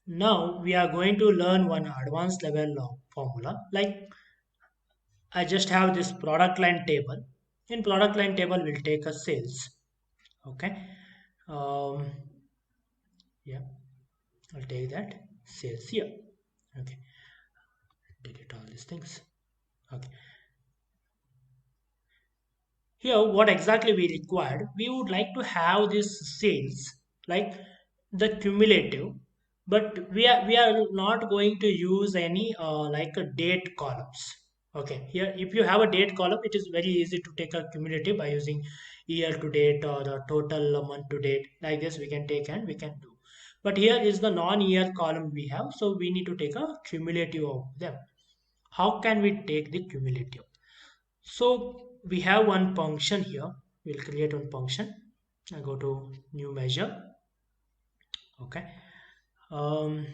Now we are going to learn one advanced level of formula. Like I just have this product line table. In product line table, we'll take a sales. Okay. Um, yeah, I'll take that sales here. Okay. Delete all these things. Okay. Here, what exactly we required? We would like to have this sales like the cumulative, but we are not going to use any like a date columns. Okay, here if you have a date column, it is very easy to take a cumulative by using year to date or the total month to date. Like this, we can take and we can do. But here is the non-year column we have, so we need to take a cumulative of them. How can we take the cumulative? So we have one function here. We'll create one function. I go to new measure. Okay. Um,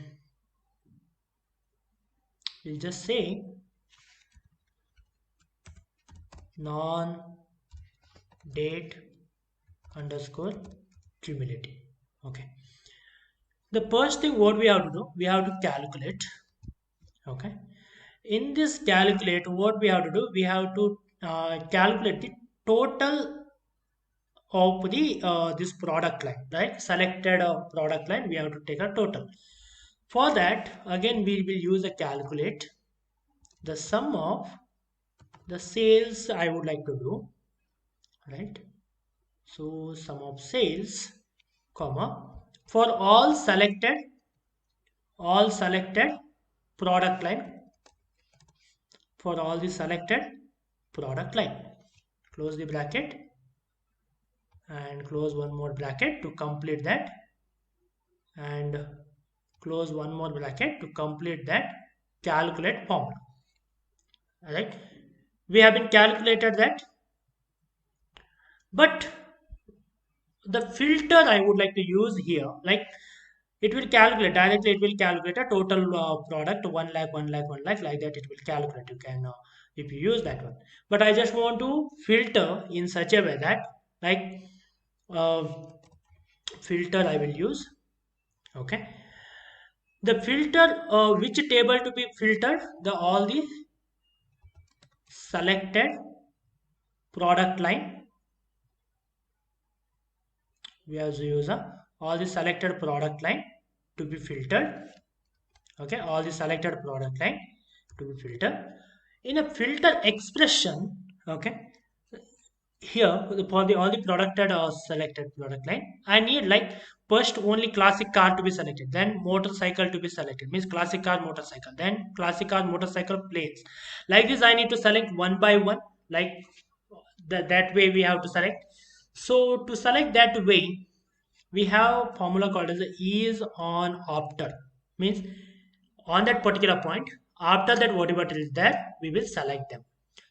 we'll just say non date underscore cumulative. Okay. The first thing what we have to do, we have to calculate. Okay. In this calculate, what we have to do, we have to calculate the total of the this product line, right? Selected product line, we have to take a total. For that, again, we will use a calculate the sum of the sales I would like to do, right? So sum of sales, comma, for all selected product line, for all the selected product line. Close the bracket and close one more bracket to complete that, and close one more bracket to complete that calculate formula. All right, we have been calculated that, but the filter I would like to use here, like it will calculate directly, it will calculate a total product 1 lakh, 1 lakh, 1 lakh, like that it will calculate. You can, if you use that one. But I just want to filter in such a way that, like, uh, filter I will use. Okay. The filter, which table to be filtered? The all the selected product line. We have to use all the selected product line to be filtered. Okay, all the selected product line to be filtered in a filter expression. Okay, here for the all the product or selected product line, I need like first only classic car to be selected, then motorcycle to be selected, means classic car motorcycle, then classic car motorcycle plates. Like this I need to select one by one, like that way we have to select. So to select that way, we have formula called as is on after, means on that particular point, after that whatever is there, we will select them.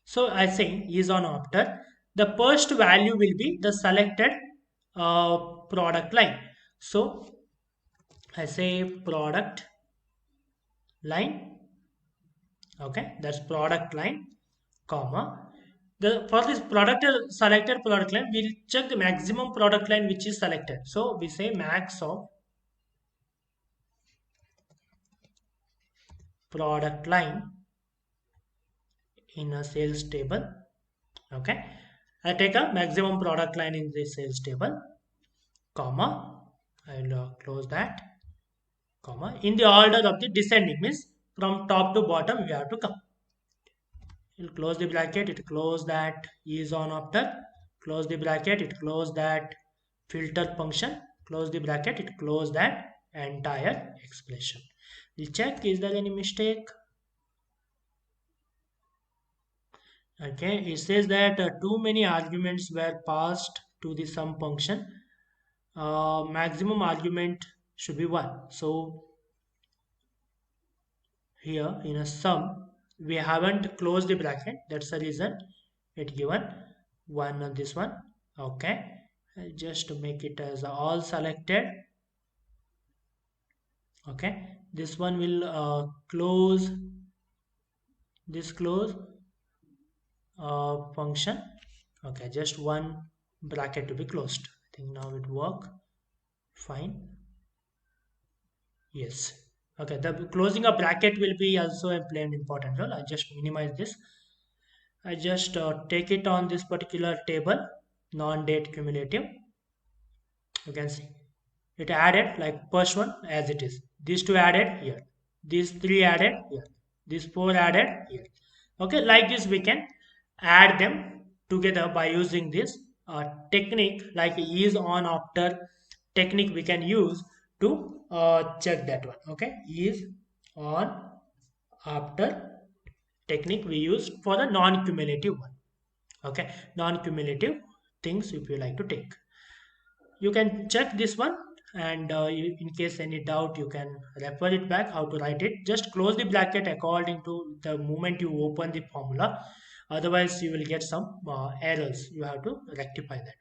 So I say is on after, the first value will be the selected product line. So I say product line. Okay, that's product line, comma, the for this product selected product line, we'll check the maximum product line which is selected. So we say max of product line in a sales table. Okay, I take a maximum product line in the sales table, comma, I'll close that, comma, in the order of the descending, means from top to bottom we have to come. You'll close the bracket, it close that is on after, close the bracket, it close that filter function, close the bracket, it close that entire expression. We'll check is there any mistake. Okay, it says that too many arguments were passed to the sum function. Maximum argument should be 1. So here in a sum, we haven't closed the bracket. That's the reason it given 1 on this one. Okay, just to make it as all selected. Okay, this one will close this close function. Okay, just one bracket to be closed. I think now it work fine. Yes. Okay, the closing a bracket will be also a plain important role. I just minimize this. I just take it on this particular table, non-date cumulative. You can see it added like first one as it is. These two added here. These three added here. These four added here. Okay, like this we can add them together by using this technique like is on after technique we can use to check that one. Okay, is on after technique we use for the non-cumulative one. Okay, non-cumulative things if you like to take. You can check this one, and in case any doubt you can refer it back how to write it. Just close the bracket according to the moment you open the formula, otherwise you will get some errors. You have to rectify that.